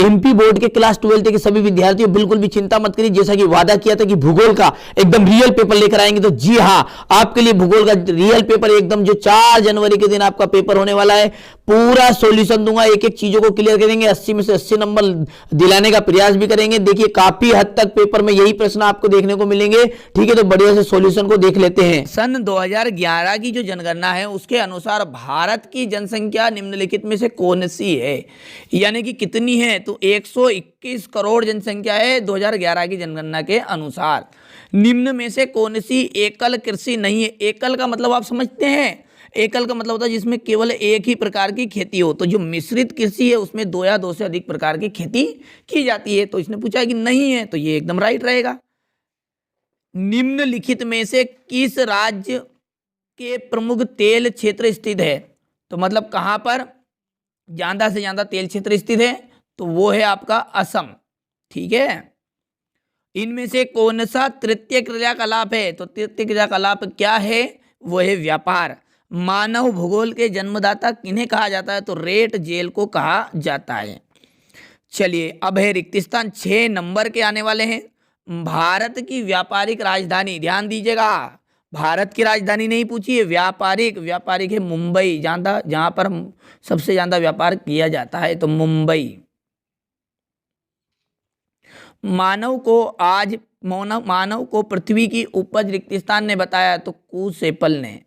MP board के class 12 के सभी विद्यार्थियों बिल्कुल भी चिंता मत करिए, जैसा कि वादा किया था कि भूगोल का एकदम रियल पेपर लेकर आएंगे, तो जी हाँ, आपके लिए भूगोल का रियल पेपर एकदम जो 4 जनवरी के दिन आपका पेपर होने वाला है, पूरा सॉल्यूशन दूंगा, एक एक चीजों को क्लियर करेंगे, 80 में से 80 नंबर दिलाने का प्रयास भी करेंगे। देखिए काफी हद तक पेपर में यही प्रश्न आपको देखने को मिलेंगे, ठीक है। तो बढ़िया से सॉल्यूशन को देख लेते हैं। सन 2011 की जो जनगणना है उसके अनुसार भारत की जनसंख्या निम्नलिखित में से कौन सी है, यानी कि कितनी है, तो 121 करोड़ जनसंख्या है 2011 की जनगणना के अनुसार। निम्न में से कौन सी एकल कृषि नहीं है। एकल का मतलब आप समझते हैं, एकल का मतलब होता है जिसमें केवल एक ही प्रकार की खेती हो। तो जो मिश्रित कृषि है उसमें 2 या 2 से अधिक प्रकार की खेती की जाती है। तो इसने पूछा कि नहीं है, तो ये एकदम राइट रहेगा। निम्नलिखित में से किस राज्य के प्रमुख तेल क्षेत्र स्थित है, तो मतलब कहां पर ज्यादा से ज्यादा तेल क्षेत्र स्थित है, तो वो है आपका असम, ठीक है। इनमें से कौन सा तृतीय क्रियाकलाप है, तो तृतीय क्रियाकलाप क्या है, वो है व्यापार। मानव भूगोल के जन्मदाता किन्हें कहा जाता है, तो रेट जेल को कहा जाता है। चलिए अब है रिक्त स्थान, 6 नंबर के आने वाले हैं। भारत की व्यापारिक राजधानी, ध्यान दीजिएगा, भारत की राजधानी नहीं पूछी है, व्यापारिक है मुंबई, जहां पर सबसे ज्यादा व्यापार किया जाता है, तो मुंबई। मानव को पृथ्वी की उपज रिक्त स्थान ने बताया, तो कुसेपल ने।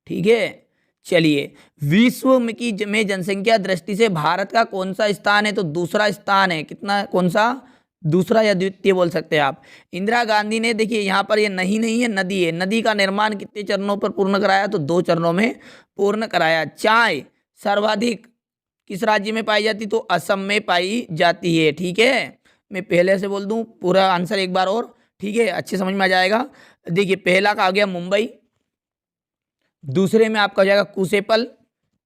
ठीक है। चलिए विश्व में जनसंख्या दृष्टि से भारत का कौन सा स्थान है, तो दूसरा स्थान है। कितना, कौन सा, दूसरा या द्वितीय बोल सकते हैं आप। इंदिरा गांधी ने, देखिए यहाँ पर ये नहीं है, नदी है। नदी का निर्माण कितने चरणों पर पूर्ण कराया, तो 2 चरणों में पूर्ण कराया। चाय सर्वाधिक किस राज्य में पाई जाती, तो असम में पाई जाती है, ठीक है। मैं पहले से बोल दूं पूरा आंसर एक बार और, ठीक है, अच्छे समझ में आ जाएगा। देखिए पहला का आ गया मुंबई, दूसरे में आपका हो जाएगा कुसेपल,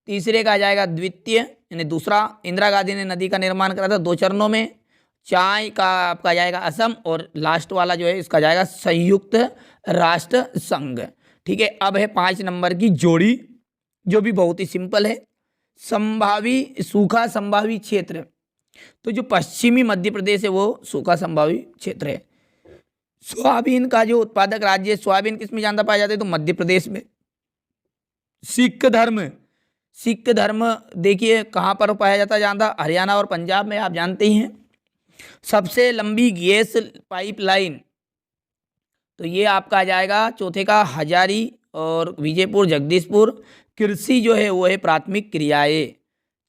तीसरे का आ जाएगा द्वितीय यानी दूसरा, इंदिरा गांधी ने नदी का निर्माण करा था 2 चरणों में। चाय का आपका जाएगा असम, और लास्ट वाला जो है इसका जाएगा संयुक्त राष्ट्र संघ, ठीक है। अब है 5 नंबर की जोड़ी, जो भी बहुत ही सिंपल है। सूखा संभावी क्षेत्र, तो जो पश्चिमी मध्य प्रदेश है वो सूखा संभावी क्षेत्र है। सोयाबीन का जो उत्पादक राज्य है, सोयाबीन किस में ज्यादा पाया जाता है, तो मध्य प्रदेश में। सिख धर्म देखिए कहाँ पर पाया जाता है ज्यादा, हरियाणा और पंजाब में, आप जानते ही हैं। सबसे लंबी गैस पाइपलाइन, तो ये आपका आ जाएगा चौथे का हजारी और विजयपुर जगदीशपुर। कृषि जो है वो है प्राथमिक क्रियाएं।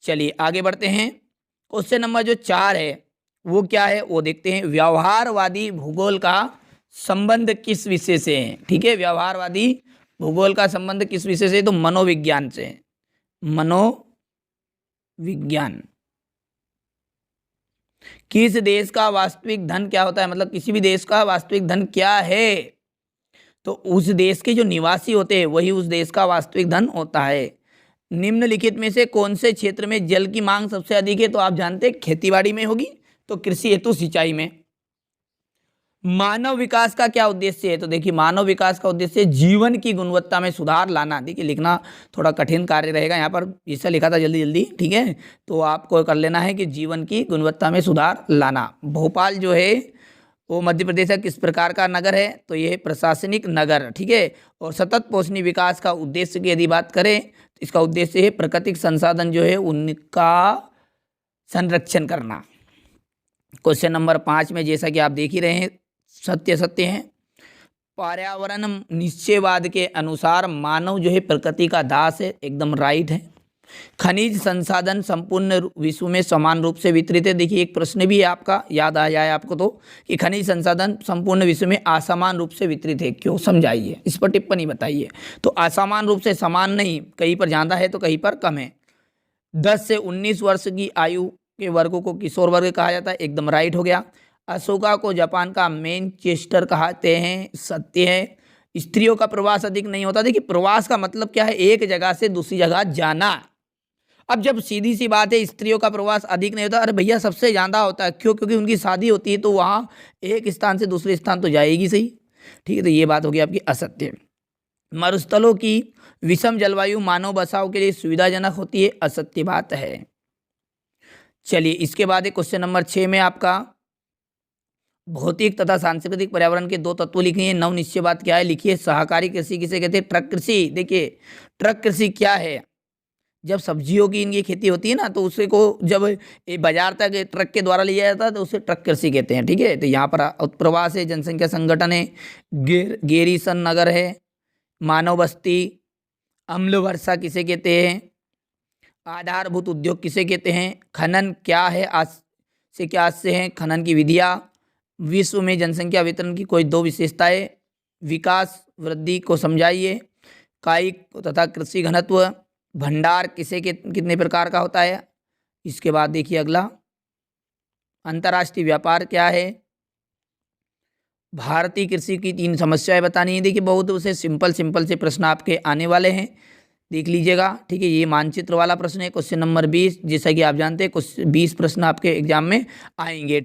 चलिए आगे बढ़ते हैं। क्वेश्चन नंबर जो 4 है वो क्या है, वो देखते हैं। व्यवहारवादी भूगोल का संबंध किस विषय से है, ठीक है। व्यवहारवादी भूगोल का संबंध किस विषय से, तो मनोविज्ञान से। मनोविज्ञान। किस देश का वास्तविक धन क्या होता है, मतलब किसी भी देश का वास्तविक धन क्या है, तो उस देश के जो निवासी होते हैं वही उस देश का वास्तविक धन होता है। निम्नलिखित में से कौन से क्षेत्र में जल की मांग सबसे अधिक है, तो आप जानते हैं खेतीबाड़ी में होगी, तो कृषि हेतु सिंचाई में। मानव विकास का क्या उद्देश्य है, तो देखिए मानव विकास का उद्देश्य जीवन की गुणवत्ता में सुधार लाना। देखिए लिखना थोड़ा कठिन कार्य रहेगा, यहाँ पर जैसा लिखा था जल्दी जल्दी, ठीक है। तो आपको कर लेना है कि जीवन की गुणवत्ता में सुधार लाना। भोपाल जो है वो मध्य प्रदेश का किस प्रकार का नगर है, तो ये प्रशासनिक नगर, ठीक है। और सतत पोषणीय विकास का उद्देश्य की यदि बात करें तो इसका उद्देश्य है प्राकृतिक संसाधन जो है उनका संरक्षण करना। क्वेश्चन नंबर 5 में जैसा कि आप देख ही रहे हैं, सत्य है। पर्यावरण निश्चयवाद के अनुसार मानव जो है प्रकृति का दास है, एकदम राइट है। खनिज संसाधन संपूर्ण विश्व में समान रूप से वितरित है। देखिए एक प्रश्न भी है आपका, याद आ जाए आपको तो, कि खनिज संसाधन संपूर्ण विश्व में असमान रूप से वितरित है, क्यों, समझाइए, इस पर टिप्पणी बताइए। तो असमान रूप से समान नहीं, कहीं पर ज़्यादा है तो कहीं पर कम है। 10 से 19 वर्ष की आयु के वर्गों को किशोर वर्ग कहा जाता है, एकदम राइट हो गया। अशोका को जापान का मैनचेस्टर कहते हैं, सत्य है। स्त्रियों का प्रवास अधिक नहीं होता। देखिए प्रवास का मतलब क्या है, एक जगह से दूसरी जगह जाना। अब जब सीधी सी बात है स्त्रियों का प्रवास अधिक नहीं होता, अरे भैया सबसे ज़्यादा होता है, क्यों, क्योंकि उनकी शादी होती है तो वहाँ एक स्थान से दूसरे स्थान तो जाएगी सही, ठीक है। तो ये बात होगी आपकी असत्य। मरुस्थलों की विषम जलवायु मानव बसाव के लिए सुविधाजनक होती है, असत्य बात है। चलिए इसके बाद एक क्वेश्चन नंबर 6 में आपका भौतिक तथा सांस्कृतिक पर्यावरण के 2 तत्व लिखिए। हैं। नव निश्चय बात क्या है लिखिए। सहकारी कृषि किसे कहते हैं? ट्रक कृषि। देखिए ट्रक कृषि क्या है? जब सब्जियों की इनकी खेती होती है ना, तो उसे को जब ये बाजार तक ट्रक के द्वारा लिया जाता है तो उसे ट्रक कृषि कहते हैं। ठीक है, तो यहाँ पर उत्प्रवास है, जनसंख्या संगठन है, गेरीसन नगर है, मानव बस्ती, अम्ल वर्षा किसे कहते हैं, आधारभूत उद्योग किसे कहते हैं, खनन क्या है, आज से क्या आज से है, खनन की विधियाँ, विश्व में जनसंख्या वितरण की कोई 2 विशेषताएं, विकास वृद्धि को समझाइए, कायिक तथा कृषि घनत्व, भंडार किसे कितने प्रकार का होता है। इसके बाद देखिए अगला, अंतर्राष्ट्रीय व्यापार क्या है, भारतीय कृषि की 3 समस्याएं बतानी है। देखिए बहुत से सिंपल से प्रश्न आपके आने वाले हैं, देख लीजिएगा। ठीक है, ये मानचित्र वाला प्रश्न है, क्वेश्चन नंबर 20। जैसा कि आप जानते हैं 20 प्रश्न आपके एग्जाम में आएंगे।